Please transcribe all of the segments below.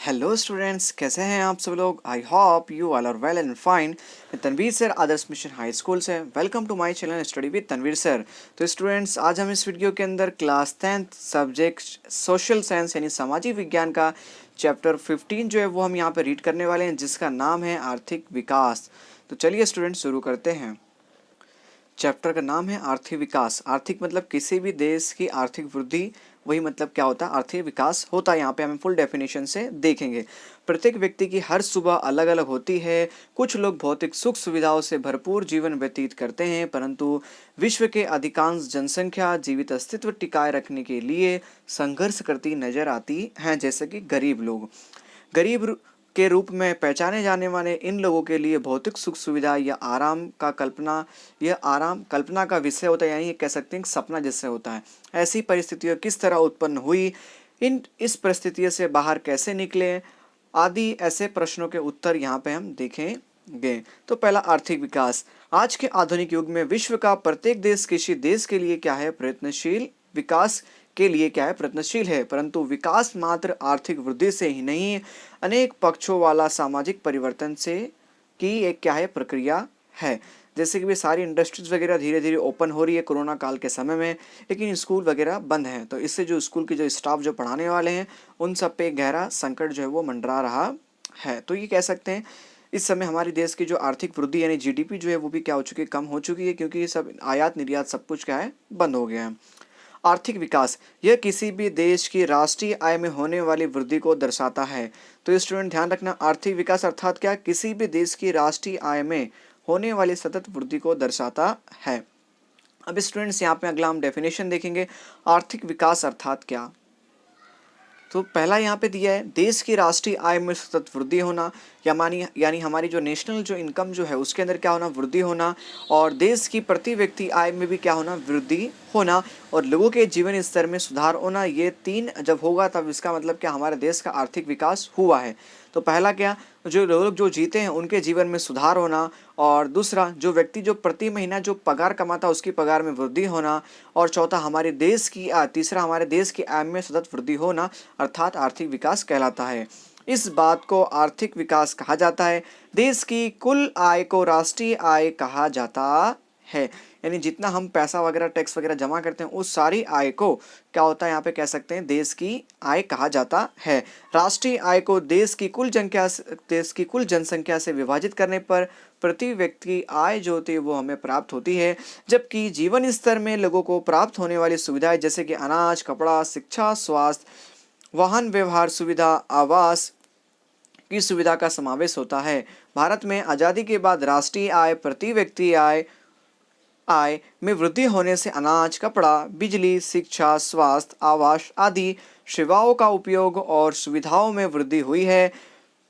Hello students, कैसे हैं आप सब लोग। I hope you all are well and fine. मैं Tanveer sir Adarsh mission high school से। Welcome to my channel study with Tanveer sir. तो स्टूडेंट्स, आज हम इस वीडियो के अंदर class 10th subject social science यानी सामाजिक विज्ञान का चैप्टर 15 जो है वो हम यहाँ पे रीड करने वाले हैं, जिसका नाम है आर्थिक विकास। तो चलिए स्टूडेंट्स शुरू करते हैं। चैप्टर का नाम है आर्थिक विकास। आर्थिक मतलब किसी भी देश की आर्थिक वृद्धि, वही मतलब क्या होता है, आर्थिक विकास होता है। यहाँ पे हमें फुल डेफिनेशन से देखेंगे। प्रत्येक व्यक्ति की हर सुबह अलग अलग होती है। कुछ लोग भौतिक सुख सुविधाओं से भरपूर जीवन व्यतीत करते हैं, परंतु विश्व के अधिकांश जनसंख्या जीवित अस्तित्व टिकाए रखने के लिए संघर्ष करती नजर आती हैं, जैसे कि गरीब लोग। गरीब के रूप में पहचाने जाने वाले इन लोगों के लिए भौतिक सुख सुविधा या आराम का कल्पना, यह आराम कल्पना का विषय होता है, यानी कह सकते हैं सपना जिससे होता है। ऐसी परिस्थितियां किस तरह उत्पन्न हुई, इस परिस्थितियों से बाहर कैसे निकले, आदि ऐसे प्रश्नों के उत्तर यहाँ पे हम देखेंगे। तो पहला, आर्थिक विकास। आज के आधुनिक युग में विश्व का प्रत्येक देश किसी देश के लिए क्या है, प्रयत्नशील विकास के लिए क्या है, प्रयत्नशील है। परंतु विकास मात्र आर्थिक वृद्धि से ही नहीं, अनेक पक्षों वाला सामाजिक परिवर्तन से की एक क्या है, प्रक्रिया है। जैसे कि भी सारी इंडस्ट्रीज वगैरह धीरे धीरे ओपन हो रही है कोरोना काल के समय में, लेकिन स्कूल वगैरह बंद हैं। तो इससे जो स्कूल की जो स्टाफ जो पढ़ाने वाले हैं, उन सब पे गहरा संकट जो है वो मंडरा रहा है। तो ये कह सकते हैं इस समय हमारे देश की जो आर्थिक वृद्धि यानी जीडीपी जो है वो भी क्या हो चुकी है, कम हो चुकी है, क्योंकि ये सब आयात निर्यात सब कुछ क्या है, बंद हो गया है। आर्थिक विकास, यह किसी भी देश की राष्ट्रीय आय में होने वाली वृद्धि को दर्शाता है। तो स्टूडेंट ध्यान रखना, आर्थिक विकास अर्थात क्या, किसी भी देश की राष्ट्रीय आय में होने वाली सतत वृद्धि को दर्शाता है। अब स्टूडेंट्स, यहाँ पे अगला हम डेफिनेशन देखेंगे, आर्थिक विकास अर्थात क्या। तो पहला यहाँ पे दिया है, देश की राष्ट्रीय आय में सतत वृद्धि होना, यानी हमारी जो नेशनल जो इनकम जो है उसके अंदर क्या होना, वृद्धि होना, और देश की प्रति व्यक्ति आय में भी क्या होना, वृद्धि होना, और लोगों के जीवन स्तर में सुधार होना। ये तीन जब होगा तब इसका मतलब क्या, हमारे देश का आर्थिक विकास हुआ है। तो पहला क्या, जो लोग जो जीते हैं उनके जीवन में सुधार होना, और दूसरा जो व्यक्ति जो प्रति महीना जो पगार कमाता है उसकी पगार में वृद्धि होना, और चौथा हमारे देश की तीसरा हमारे देश की आय में सतत वृद्धि होना, अर्थात आर्थिक विकास कहलाता है। इस बात को आर्थिक विकास कहा जाता है। देश की कुल आय को राष्ट्रीय आय कहा जाता है, यानी जितना हम पैसा वगैरह टैक्स वगैरह जमा करते हैं उस सारी आय को क्या होता है, यहाँ पे कह सकते हैं देश की आय कहा जाता है। राष्ट्रीय आय को देश की कुल जनसंख्या से विभाजित करने पर प्रति व्यक्ति आय जो होती है वो हमें प्राप्त होती है। जबकि जीवन स्तर में लोगों को प्राप्त होने वाली सुविधाएं जैसे कि अनाज, कपड़ा, शिक्षा, स्वास्थ्य, वाहन व्यवहार सुविधा, आवास की सुविधा का समावेश होता है। भारत में आज़ादी के बाद राष्ट्रीय आय प्रति व्यक्ति आय में वृद्धि होने से अनाज, कपड़ा, बिजली, शिक्षा, स्वास्थ्य, आवास आदि सेवाओं का उपयोग और सुविधाओं में वृद्धि हुई है।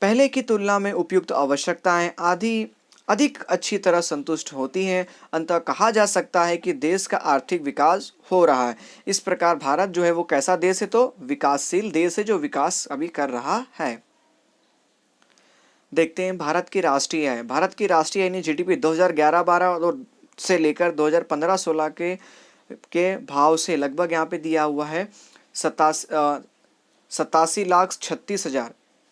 पहले की तुलना में उपयुक्त आवश्यकताएं आदि अधिक अच्छी तरह संतुष्ट होती हैं। अंततः कहा जा सकता है कि देश का आर्थिक विकास हो रहा है। इस प्रकार भारत जो है वो कैसा देश है, तो विकासशील देश है जो विकास अभी कर रहा है। देखते हैं भारत की राष्ट्रीय आय। भारत की राष्ट्रीय यानी जीडीपी 2011-12 से लेकर 2015-16 के भाव से लगभग यहाँ पे दिया हुआ है 87,36,36,000,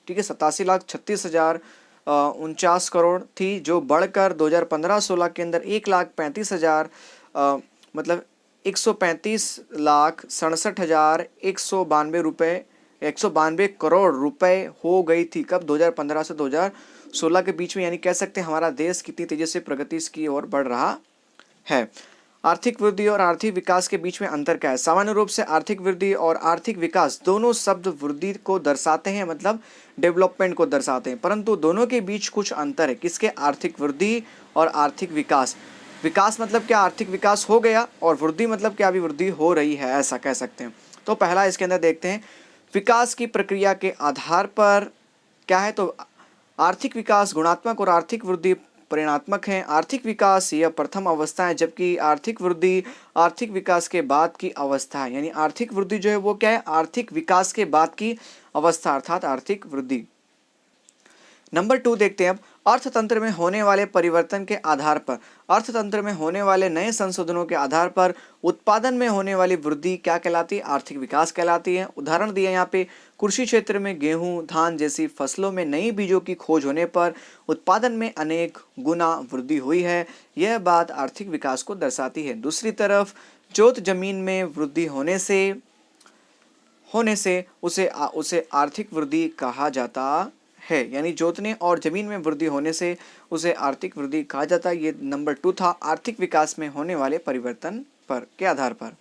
ठीक है, 87,36,049 थी, जो बढ़कर 2015-16 के अंदर 1,35,000 मतलब 135,67,192 रुपये 192 करोड़ रुपए हो गई थी। कब, 2015 से 2016 के बीच में। यानी कह सकते हैं हमारा देश कितनी तेजी से प्रगति की ओर बढ़ रहा है। आर्थिक वृद्धि और आर्थिक विकास के बीच में अंतर क्या है। सामान्य रूप से आर्थिक वृद्धि और आर्थिक विकास दोनों शब्द वृद्धि को दर्शाते हैं, मतलब डेवलपमेंट को दर्शाते हैं, परंतु दोनों के बीच कुछ अंतर है। किसके, आर्थिक वृद्धि और आर्थिक विकास। विकास मतलब क्या, आर्थिक विकास हो गया, और वृद्धि मतलब क्या, अभी वृद्धि हो रही है, ऐसा कह सकते हैं। तो पहला इसके अंदर देखते हैं, विकास की प्रक्रिया के आधार पर क्या है, तो आर्थिक विकास गुणात्मक और आर्थिक वृद्धि परिणात्मक है। आर्थिक विकास यह प्रथम अवस्था है, जबकि आर्थिक वृद्धि आर्थिक विकास के बाद की अवस्था है। यानी आर्थिक वृद्धि जो है वो क्या है, आर्थिक विकास के बाद की अवस्था, अर्थात आर्थिक वृद्धि। नंबर 2 देखते हैं अब, अर्थतंत्र में होने वाले परिवर्तन के आधार पर, अर्थतंत्र में होने वाले नए संशोधनों के आधार पर उत्पादन में होने वाली वृद्धि क्या कहलाती है? आर्थिक विकास कहलाती है। उदाहरण दिए यहाँ पे, कृषि क्षेत्र में गेहूं, धान जैसी फसलों में नई बीजों की खोज होने पर उत्पादन में अनेक गुना वृद्धि हुई है। यह बात आर्थिक विकास को दर्शाती है। दूसरी तरफ जोत जमीन में वृद्धि होने से उसे आर्थिक वृद्धि कहा जाता है। यानी जोतने और जमीन में वृद्धि होने से उसे आर्थिक वृद्धि कहा जाता है। ये नंबर 2 था, आर्थिक विकास में होने वाले परिवर्तन पर के आधार पर।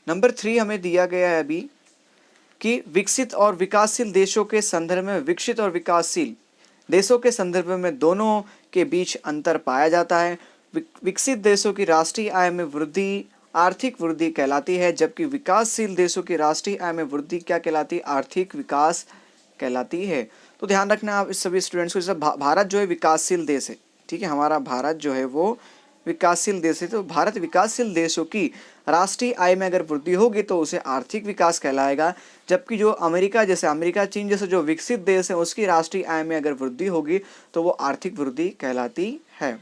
नंबर 3 हमें दिया गया है अभी कि विकसित और विकासशील देशों के संदर्भ में, विकसित और विकासशील देशों के संदर्भ में दोनों के बीच अंतर पाया जाता है। विकसित देशों की राष्ट्रीय आय में वृद्धि आर्थिक वृद्धि कहलाती है, जबकि विकासशील देशों की राष्ट्रीय आय में वृद्धि क्या कहलाती है? आर्थिक विकास कहलाती है। तो ध्यान रखना आप इस सभी स्टूडेंट्स को। जैसे भारत जो है विकासशील देश है, ठीक है, हमारा भारत जो है वो विकासशील देश है। तो भारत विकासशील देशों की राष्ट्रीय आय में अगर वृद्धि होगी तो उसे आर्थिक विकास कहलाएगा, जबकि जो अमेरिका, चीन जैसे जो विकसित देश है उसकी राष्ट्रीय आय में अगर वृद्धि होगी तो वो आर्थिक वृद्धि कहलाती है।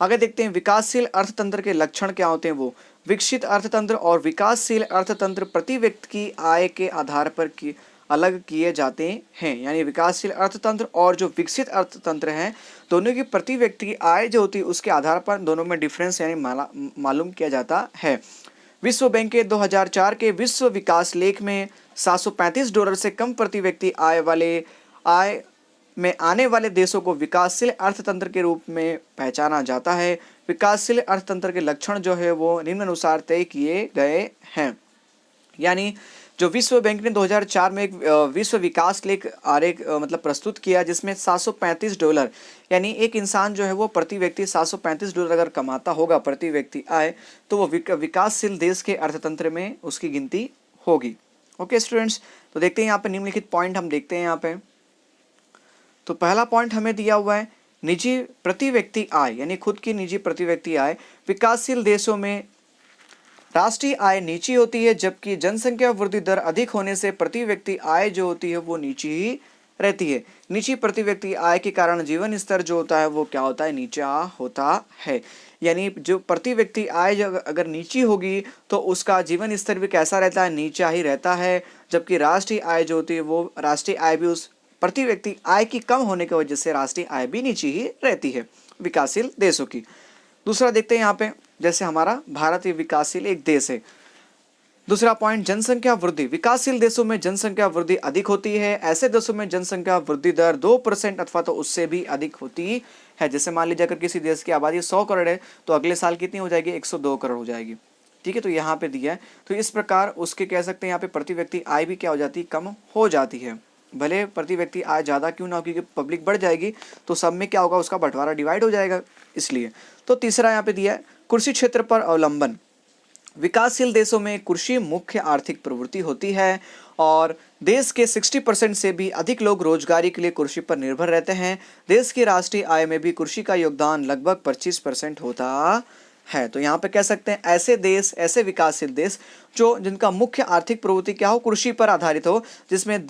आगे देखते हैं विकासशील अर्थतंत्र के लक्षण क्या होते हैं। वो विकसित अर्थतंत्र और विकासशील अर्थतंत्र प्रति व्यक्ति की आय के आधार पर अलग किए जाते हैं। यानी विकासशील अर्थतंत्र और जो विकसित अर्थतंत्र हैं दोनों की प्रति व्यक्ति की आय जो होती है उसके आधार पर दोनों में डिफरेंस यानी मालूम किया जाता है। विश्व बैंक के 2004 के विश्व विकास लेख में $735 से कम प्रति व्यक्ति आय में आने वाले देशों को विकासशील अर्थतंत्र के रूप में पहचाना जाता है। विकासशील अर्थतंत्र के लक्षण जो है वो निम्नानुसार तय किए गए हैं। यानी जो विश्व बैंक ने 2004 में एक विश्व विकास लेख आरेख मतलब प्रस्तुत किया, जिसमें $735 यानी एक इंसान जो है वो प्रति व्यक्ति $735 अगर कमाता होगा प्रति व्यक्ति आय, तो वो विकासशील देश के अर्थतंत्र में उसकी गिनती होगी। ओके स्टूडेंट्स, तो देखते हैं यहाँ पे निम्नलिखित पॉइंट हम देखते हैं यहाँ पे। तो पहला पॉइंट हमें दिया हुआ है निजी प्रति व्यक्ति आय, यानी खुद की निजी प्रति व्यक्ति आय। विकासशील देशों में राष्ट्रीय आय नीची होती है, जबकि जनसंख्या वृद्धि दर अधिक होने से प्रति व्यक्ति आय जो होती है वो नीची ही रहती है। नीची प्रति व्यक्ति आय के कारण जीवन स्तर जो होता है वो क्या होता है? नीचा होता है। यानी जो प्रति व्यक्ति आय अगर नीची होगी तो उसका जीवन स्तर भी कैसा रहता है? नीचा ही रहता है। जबकि राष्ट्रीय आय जो होती है वो राष्ट्रीय आय भी उस प्रति व्यक्ति आय की कम होने की वजह से राष्ट्रीय आय भी नीची ही रहती है विकासशील देशों की। दूसरा देखते हैं यहाँ पे, जैसे हमारा भारत विकासशील एक देश है। दूसरा पॉइंट जनसंख्या वृद्धि। विकासशील देशों में जनसंख्या वृद्धि अधिक होती है। ऐसे देशों में जनसंख्या वृद्धि दर 2% अथवा तो उससे भी अधिक होती है। जैसे मान लीजिए अगर किसी देश की आबादी 100 करोड़ है तो अगले साल कितनी हो जाएगी? 102 करोड़ हो जाएगी। ठीक है, तो यहाँ पे दिया है। तो इस प्रकार उसके कह सकते हैं यहाँ पे प्रति व्यक्ति आय भी क्या हो जाती है? कम हो जाती है। भले प्रति व्यक्ति आय ज़्यादा क्यों ना हो, क्योंकि पब्लिक बढ़ जाएगी तो सब में क्या होगा? उसका बंटवारा डिवाइड हो जाएगा, इसलिए। तो तीसरा यहाँ पे दिया है कृषि क्षेत्र पर अवलंबन। विकासशील देशों में कृषि मुख्य आर्थिक प्रवृत्ति होती है और देश के 60% से भी अधिक लोग रोजगारी के लिए कृषि पर निर्भर रहते हैं। देश की राष्ट्रीय आय में भी कृषि का योगदान लगभग 25% होता है। तो यहाँ पे कह सकते हैं ऐसे विकासशील देश जिनका मुख्य आर्थिक प्रवृत्ति क्या हो? कृषि पर आधारित हो, जिसमें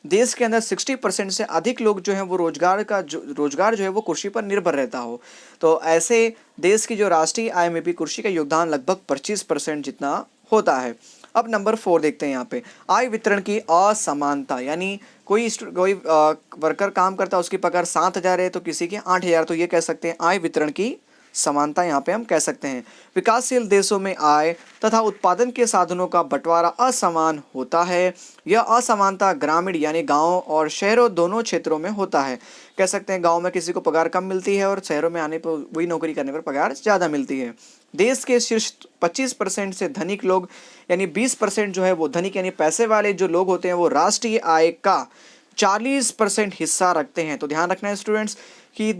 देश के अंदर 60% से अधिक लोग जो हैं वो रोजगार जो है वो कृषि पर निर्भर रहता हो। तो ऐसे देश की जो राष्ट्रीय आय में भी कृषि का योगदान लगभग 25% जितना होता है। अब नंबर 4 देखते हैं यहाँ पे, आय वितरण की असमानता। यानी कोई वर्कर काम करता है, उसकी पगार 7,000 है तो किसी की 8,000, तो ये कह सकते हैं आय वितरण की समानता यहाँ पे हम कह सकते हैं। विकासशील देशों में आय तथा उत्पादन के साधनों का बंटवारा असमान होता है। यह असमानता ग्रामीण यानी गांव और शहरों दोनों क्षेत्रों में होता है। कह सकते हैं गांव में किसी को पगार कम मिलती है और शहरों में आने पर वही नौकरी करने पर पगार ज़्यादा मिलती है। देश के शीर्ष 25% से धनिक लोग यानी 20% जो है वो धनिक यानी पैसे वाले जो लोग होते हैं वो राष्ट्रीय आय का 40% हिस्सा रखते हैं। तो ध्यान रखना है स्टूडेंट्स कि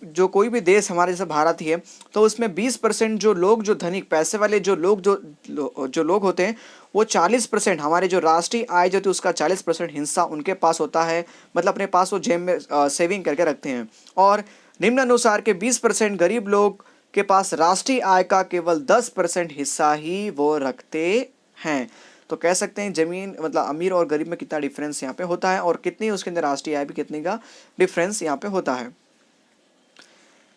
जो कोई भी देश हमारे जैसे भारत ही है तो उसमें 20% जो धनिक पैसे वाले जो लोग होते हैं वो 40% हमारे जो राष्ट्रीय आय जो होती है उसका 40% हिस्सा उनके पास होता है। मतलब अपने पास वो जेब में सेविंग करके रखते हैं। और निम्नानुसार के 20% गरीब लोग के पास राष्ट्रीय आय का केवल 10% हिस्सा ही वो रखते हैं। तो कह सकते हैं जमीन मतलब अमीर और गरीब में कितना डिफरेंस यहाँ पे होता है और कितनी उसके अंदर राष्ट्रीय आय भी कितने का डिफरेंस यहाँ पे होता है।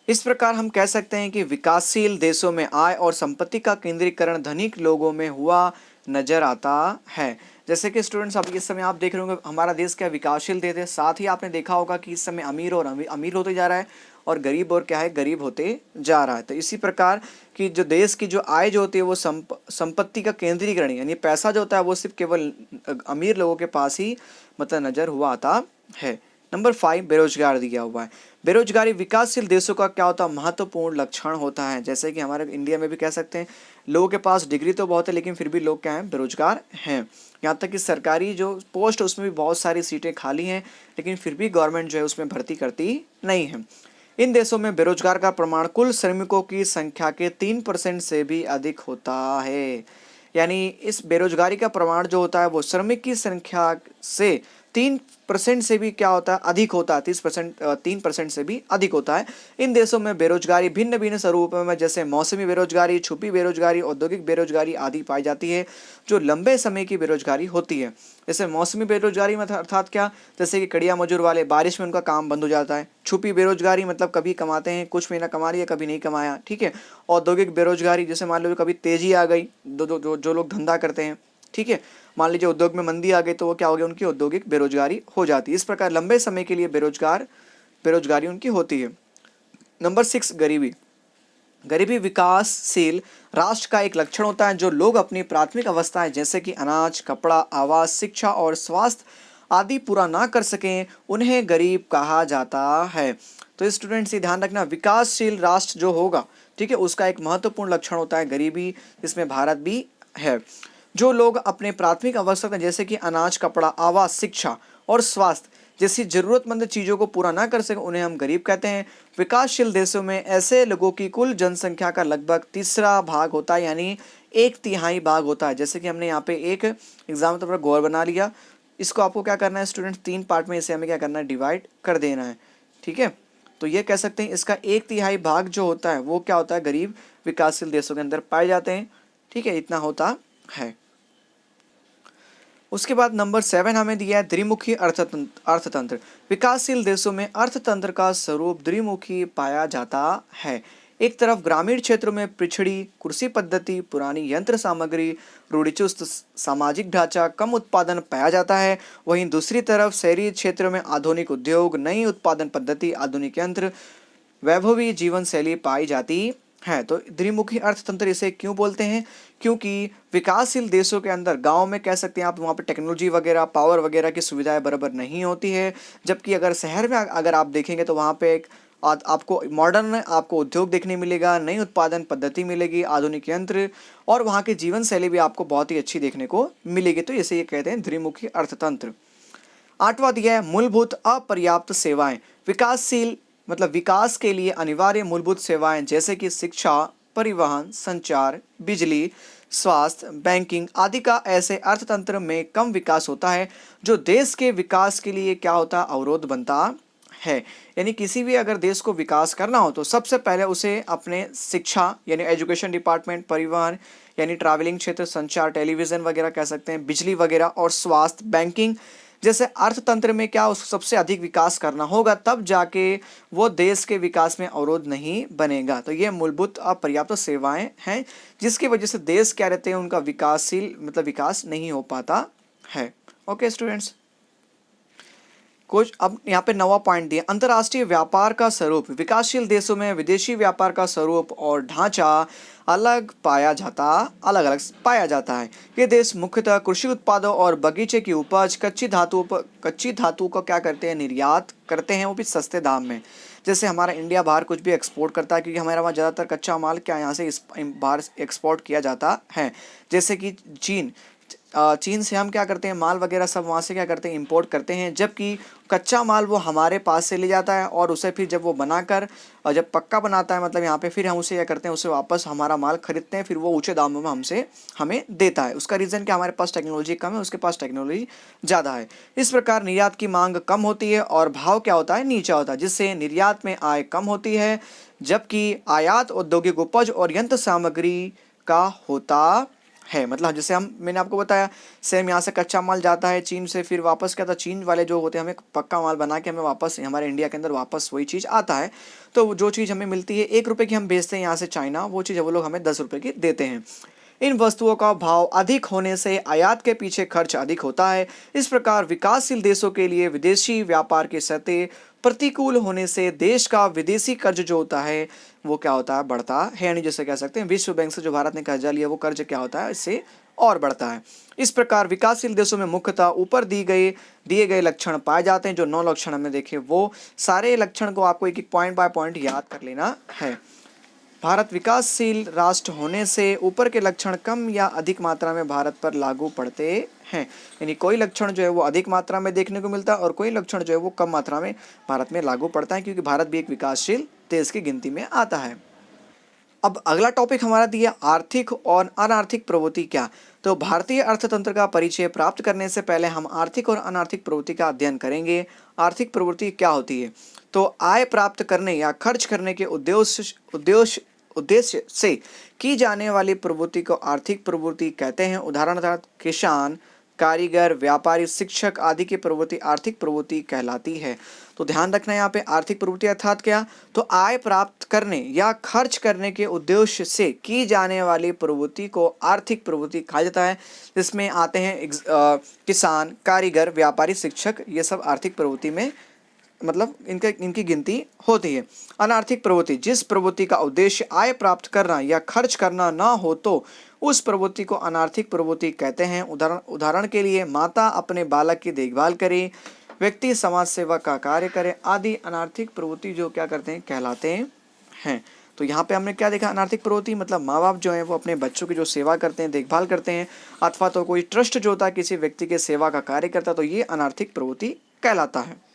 इस प्रकार हम कह सकते हैं कि विकासशील देशों में आय और संपत्ति का केंद्रीकरण धनिक लोगों में हुआ नजर आता है। जैसे कि स्टूडेंट्स अब इस समय आप देख रहे होंगे हमारा देश क्या विकासशील देश है, साथ ही आपने देखा होगा कि इस समय अमीर और अमीर होते जा रहा है और गरीब और क्या है गरीब होते जा रहा है। तो इसी प्रकार की जो देश की जो आय जो होती है वो संपत्ति का केंद्रीकरण यानी पैसा जो होता है वो सिर्फ केवल अमीर लोगों के पास ही मतलब नजर हुआ आता है। नंबर 5 बेरोजगार दिया हुआ है। बेरोजगारी विकासशील देशों का क्या होता है महत्वपूर्ण लक्षण होता है। जैसे कि हमारे इंडिया में भी कह सकते हैं लोगों के पास डिग्री तो बहुत है लेकिन फिर भी लोग क्या हैं बेरोजगार हैं। यहाँ तक कि सरकारी जो पोस्ट उसमें भी बहुत सारी सीटें खाली हैं लेकिन फिर भी गवर्नमेंट जो है उसमें भर्ती करती नहीं है। इन देशों में बेरोजगार का प्रमाण कुल श्रमिकों की संख्या के 3% से भी अधिक होता है। यानी इस बेरोजगारी का प्रमाण जो होता है वो श्रमिक की संख्या से 3% से भी क्या होता है अधिक होता है। 3% से भी अधिक होता है। इन देशों में बेरोजगारी भिन्न भिन्न स्वरूपों में जैसे मौसमी बेरोजगारी, छुपी बेरोजगारी, औद्योगिक बेरोजगारी आदि पाई जाती है जो लंबे समय की बेरोजगारी होती है। जैसे मौसमी बेरोजगारी में अर्थात क्या, जैसे कि कड़िया मजदूर वाले बारिश में उनका काम बंद हो जाता है। छुपी बेरोजगारी मतलब कभी कमाते हैं कुछ महीना कमा लिया कभी नहीं कमाया, ठीक है। औद्योगिक बेरोजगारी जैसे मान लो कभी तेजी आ गई जो लोग धंधा करते हैं, ठीक है, मान लीजिए उद्योग में मंदी आ गई तो वो क्या हो गया उनकी औद्योगिक बेरोजगारी हो जाती है। इस प्रकार लंबे समय के लिए बेरोजगारी उनकी होती है। नंबर 6 गरीबी। गरीबी विकासशील राष्ट्र का एक लक्षण होता है। जो लोग अपनी प्राथमिक अवस्थाएं जैसे कि अनाज, कपड़ा, आवास, शिक्षा और स्वास्थ्य आदि पूरा ना कर सकें उन्हें गरीब कहा जाता है। तो स्टूडेंट्स ये ध्यान रखना विकासशील राष्ट्र जो होगा, ठीक है, उसका एक महत्वपूर्ण लक्षण होता है गरीबी, जिसमें भारत भी है। जो लोग अपने प्राथमिक आवश्यकता जैसे कि अनाज, कपड़ा, आवास, शिक्षा और स्वास्थ्य जैसी जरूरतमंद चीज़ों को पूरा ना कर सके उन्हें हम गरीब कहते हैं। विकासशील देशों में ऐसे लोगों की कुल जनसंख्या का लगभग तीसरा भाग होता है यानी 1/3 भाग होता है। जैसे कि हमने यहाँ पे एक एग्जाम्पल पर गौर बना लिया, इसको आपको क्या करना है स्टूडेंट्स 3 पार्ट में इसे हमें क्या करना है डिवाइड कर देना है, ठीक है। तो ये कह सकते हैं इसका 1/3 भाग जो होता है वो क्या होता है गरीब विकासशील देशों के अंदर पाए जाते हैं, ठीक है, इतना होता है। उसके बाद नंबर 7 हमें दिया है द्विमुखी अर्थतंत्र। विकासशील देशों में अर्थतंत्र का स्वरूप द्विमुखी पाया जाता है। एक तरफ ग्रामीण क्षेत्रों में पिछड़ी कृषि पद्धति, पुरानी यंत्र सामग्री, रूढ़िचुस्त सामाजिक ढांचा, कम उत्पादन पाया जाता है। वहीं दूसरी तरफ शहरी क्षेत्रों में आधुनिक उद्योग, नई उत्पादन पद्धति, आधुनिक यंत्र, वैभवी जीवन शैली पाई जाती है। तो द्विमुखी अर्थतंत्र इसे क्यों बोलते हैं? क्योंकि विकासशील देशों के अंदर गांव में कह सकते हैं आप वहाँ पे टेक्नोलॉजी वगैरह, पावर वगैरह की सुविधाएं बराबर नहीं होती है। जबकि अगर शहर में अगर आप देखेंगे तो वहाँ पे एक आपको मॉडर्न आपको उद्योग देखने मिलेगा, नई उत्पादन पद्धति मिलेगी, आधुनिक यंत्र, और वहाँ की जीवन शैली भी आपको बहुत ही अच्छी देखने को मिलेगी। तो इसे ये कहते हैं द्विमुखी अर्थतंत्र। 8वां दिया है मूलभूत अपर्याप्त सेवाएं। विकासशील मतलब विकास के लिए अनिवार्य मूलभूत सेवाएं जैसे कि शिक्षा, परिवहन, संचार, बिजली, स्वास्थ्य, बैंकिंग आदि का ऐसे अर्थतंत्र में कम विकास होता है जो देश के विकास के लिए क्या होता है अवरोध बनता है। यानी किसी भी अगर देश को विकास करना हो तो सबसे पहले उसे अपने शिक्षा यानी एजुकेशन डिपार्टमेंट, परिवहन यानी ट्रैवलिंग क्षेत्र, संचार, टेलीविज़न वगैरह कह सकते हैं, बिजली वगैरह, और स्वास्थ्य, बैंकिंग जैसे अर्थतंत्र में क्या उसको सबसे अधिक विकास करना होगा, तब जाके वो देश के विकास में अवरोध नहीं बनेगा। तो ये मूलभूत अपर्याप्त सेवाएं हैं जिसकी वजह से देश क्या रहते हैं उनका विकासशील मतलब विकास नहीं हो पाता है। ओके स्टूडेंट्स, कुछ अब यहाँ पे 9वां पॉइंट दिया अंतर्राष्ट्रीय व्यापार का स्वरूप। विकासशील देशों में विदेशी व्यापार का स्वरूप और ढांचा अलग अलग पाया जाता है। ये देश मुख्यतः कृषि उत्पादों और बगीचे की उपज, कच्ची धातु को क्या करते हैं निर्यात करते हैं, वो भी सस्ते दाम में। जैसे हमारा इंडिया बाहर कुछ भी एक्सपोर्ट करता है क्योंकि हमारे वहाँ ज़्यादातर कच्चा माल क्या यहाँ से बाहर एक्सपोर्ट किया जाता है। जैसे कि चीन से हम क्या करते हैं माल वगैरह सब वहाँ से क्या करते हैं इंपोर्ट करते हैं, जबकि कच्चा माल वो हमारे पास से ले जाता है और उसे फिर जब वो बनाकर और जब पक्का बनाता है मतलब यहाँ पे फिर हम उसे क्या करते हैं उसे वापस हमारा माल खरीदते हैं, फिर वो ऊंचे दामों में हमें देता है। उसका रीज़न क्या हमारे पास टेक्नोलॉजी कम है, उसके पास टेक्नोलॉजी ज़्यादा है। इस प्रकार निर्यात की मांग कम होती है और भाव क्या होता है नीचा होता है, जिससे निर्यात में आय कम होती है, जबकि आयात औद्योगिक उपज और यंत्र सामग्री का होता है। मतलब जैसे मैंने आपको बताया सेम यहाँ से कच्चा माल जाता है चीन से, फिर वापस क्या था, चीन वाले जो होते हैं हमें पक्का माल बना के हमें वापस हमारे इंडिया के अंदर वापस वही चीज़ आता है। तो जो चीज़ हमें मिलती है 1 रुपये की, हम बेचते हैं यहाँ से चाइना, वो चीज़ वो लोग हमें 10 रुपये की देते हैं। इन वस्तुओं का भाव अधिक होने से आयात के पीछे खर्च अधिक होता है। इस प्रकार विकासशील देशों के लिए विदेशी व्यापार की सतह प्रतिकूल होने से देश का विदेशी कर्ज जो होता है वो क्या होता है, बढ़ता है। यानी जैसे कह सकते हैं विश्व बैंक से जो भारत ने कर्जा लिया वो कर्ज क्या होता है, इससे और बढ़ता है। इस प्रकार विकासशील देशों में मुख्यतः ऊपर दिए गए लक्षण पाए जाते हैं। जो 9 लक्षण हमने देखे वो सारे लक्षण को आपको एक एक पॉइंट बाय पॉइंट याद कर लेना है। भारत विकासशील राष्ट्र होने से ऊपर के लक्षण कम या अधिक मात्रा में भारत पर लागू पड़ते हैं। यानी कोई लक्षण जो है वो अधिक मात्रा में देखने को मिलता है और कोई लक्षण जो है वो कम मात्रा में भारत में लागू पड़ता है, क्योंकि भारत भी एक विकासशील देश की गिनती में आता है। अब अगला टॉपिक हमारा दिया आर्थिक और अनार्थिक प्रवृत्ति क्या। तो भारतीय अर्थतंत्र का परिचय प्राप्त करने से पहले हम आर्थिक और अनार्थिक प्रवृत्ति का अध्ययन करेंगे। आर्थिक प्रवृत्ति क्या होती है, तो आय प्राप्त करने या खर्च करने के उद्देश्य से की जाने वाली प्रवृत्ति को आर्थिक प्रवृत्ति कहते हैं। उदाहरणतः किसान, कारीगर, व्यापारी, शिक्षक आदि की प्रवृत्ति आर्थिक प्रवृत्ति कहलाती है। तो ध्यान रखना यहाँ पे आर्थिक प्रवृत्ति अर्थात क्या, तो आय प्राप्त करने या खर्च करने के उद्देश्य से की जाने वाली प्रवृत्ति को आर्थिक प्रवृत्ति कहा जाता है। इसमें आते हैं किसान, कारीगर, व्यापारी, शिक्षक, ये सब आर्थिक प्रवृत्ति में मतलब इनकी गिनती होती है। अनार्थिक प्रवृत्ति, जिस प्रवृत्ति का उद्देश्य आय प्राप्त करना या खर्च करना ना हो तो उस प्रवृत्ति को अनार्थिक प्रवृत्ति कहते हैं। उदाहरण के लिए माता अपने बालक की देखभाल करे, व्यक्ति समाज सेवा का कार्य करे आदि अनार्थिक प्रवृत्ति जो क्या करते हैं, कहलाते हैं। तो यहाँ पे हमने क्या देखा, अनार्थिक प्रवृत्ति मतलब माँ बाप जो है वो अपने बच्चों की जो सेवा करते हैं, देखभाल करते हैं, अथवा तो कोई ट्रस्ट जो होता है किसी व्यक्ति के सेवा का कार्य करता है, तो ये अनार्थिक प्रवृत्ति कहलाता है।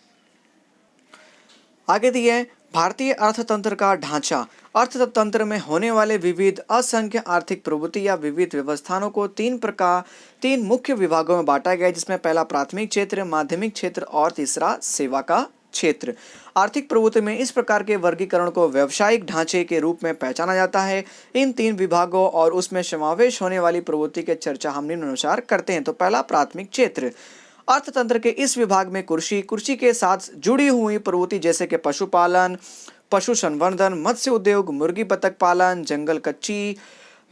आगे दिए भारतीय अर्थतंत्र का ढांचा। अर्थतंत्र में होने वाले विविध असंख्य आर्थिक प्रवृत्ति या विविध व्यवस्थाओं को तीन मुख्य विभागों में बांटा गया है, जिसमें पहला प्राथमिक क्षेत्र, माध्यमिक क्षेत्र और तीसरा सेवा का क्षेत्र। आर्थिक प्रवृत्ति में इस प्रकार के वर्गीकरण को व्यावसायिक ढांचे के रूप में पहचाना जाता है। इन 3 विभागों और उसमें समावेश होने वाली प्रवृत्ति की चर्चा हम निम्नानुसार करते हैं। तो पहला प्राथमिक क्षेत्र। अर्थतंत्र के इस विभाग में कृषि के साथ जुड़ी हुई प्रवृत्ति जैसे कि पशुपालन, पशु संवर्धन, मत्स्य उद्योग, मुर्गी बतख पालन, जंगल कच्ची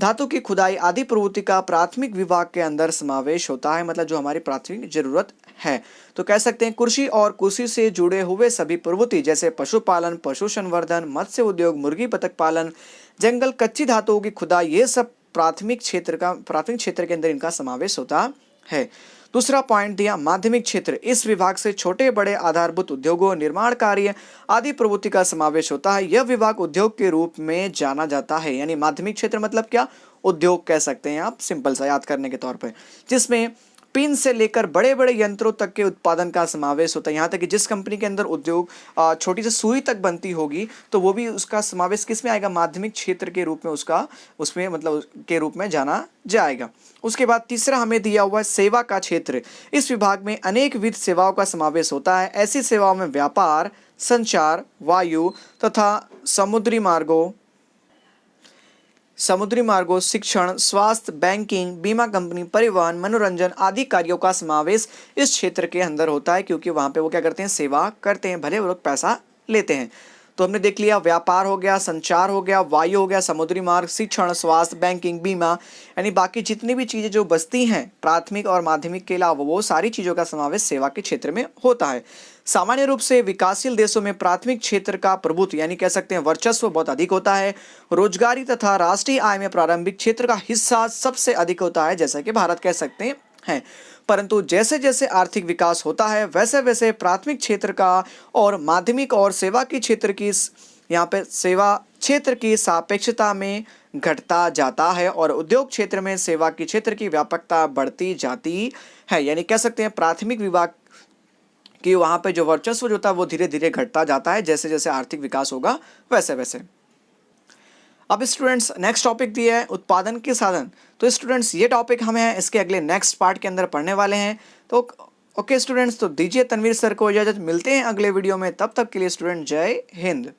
धातु की खुदाई आदि प्रवृत्ति का प्राथमिक विभाग के अंदर समावेश होता है। मतलब जो हमारी प्राथमिक जरूरत है। तो कह सकते हैं कृषि और कृषि से जुड़े हुए सभी प्रवृत्ति जैसे पशुपालन, पशु संवर्धन, मत्स्य उद्योग, मुर्गी बतख पालन, जंगल कच्ची धातुओं की खुदाई, ये सब प्राथमिक क्षेत्र के अंदर इनका समावेश होता है। दूसरा पॉइंट दिया माध्यमिक क्षेत्र। इस विभाग से छोटे बड़े आधारभूत उद्योगों, निर्माण कार्य आदि प्रवृत्ति का समावेश होता है। यह विभाग उद्योग के रूप में जाना जाता है। यानी माध्यमिक क्षेत्र मतलब क्या, उद्योग कह सकते हैं आप, सिंपल सा याद करने के तौर पर, जिसमें पिन से लेकर बड़े बड़े यंत्रों तक के उत्पादन का समावेश होता है। यहाँ तक कि जिस कंपनी के अंदर उद्योग छोटी सी सुई तक बनती होगी तो वो भी उसका समावेश किस में आएगा, माध्यमिक क्षेत्र के रूप में उसमें मतलब के रूप में जाना जाएगा। उसके बाद तीसरा हमें दिया हुआ है सेवा का क्षेत्र। इस विभाग में अनेक विध सेवाओं का समावेश होता है। ऐसी सेवाओं में व्यापार, संचार, वायु तथा समुद्री मार्गों, शिक्षण, स्वास्थ्य, बैंकिंग, बीमा कंपनी, परिवहन, मनोरंजन आदि कार्यों का समावेश इस क्षेत्र के अंदर होता है, क्योंकि वहाँ पे वो क्या करते हैं, सेवा करते हैं, भले वो लोग पैसा लेते हैं। तो हमने देख लिया व्यापार हो गया, संचार हो गया, वायु हो गया, समुद्री मार्ग, शिक्षण, स्वास्थ्य, बैंकिंग, बीमा, यानी बाकी जितनी भी चीज़ें जो बचती हैं प्राथमिक और माध्यमिक के अलावा वो सारी चीज़ों का समावेश सेवा के क्षेत्र में होता है। सामान्य रूप से विकासशील देशों में प्राथमिक क्षेत्र का प्रभुत्व यानी कह सकते हैं वर्चस्व बहुत अधिक होता है। रोजगारी तथा राष्ट्रीय आय में प्रारंभिक क्षेत्र का हिस्सा सबसे अधिक होता है, जैसा कि भारत कह सकते हैं। परंतु जैसे जैसे आर्थिक विकास होता है वैसे वैसे प्राथमिक क्षेत्र का और माध्यमिक और सेवा की क्षेत्र की यहाँ पे सेवा क्षेत्र की सापेक्षता में घटता जाता है और उद्योग क्षेत्र में सेवा की क्षेत्र की व्यापकता बढ़ती जाती है। यानी कह सकते हैं प्राथमिक विभाग कि वहाँ पे जो वर्चस्व जो होता है वो धीरे धीरे घटता जाता है जैसे जैसे आर्थिक विकास होगा वैसे वैसे। अब स्टूडेंट्स नेक्स्ट टॉपिक दिया है उत्पादन के साधन। तो स्टूडेंट्स ये टॉपिक हमें इसके अगले नेक्स्ट पार्ट के अंदर पढ़ने वाले हैं। तो ओके स्टूडेंट्स, तो दीजिए तनवीर सर को इजाज़त, मिलते हैं अगले वीडियो में, तब तक के लिए स्टूडेंट जय हिंद।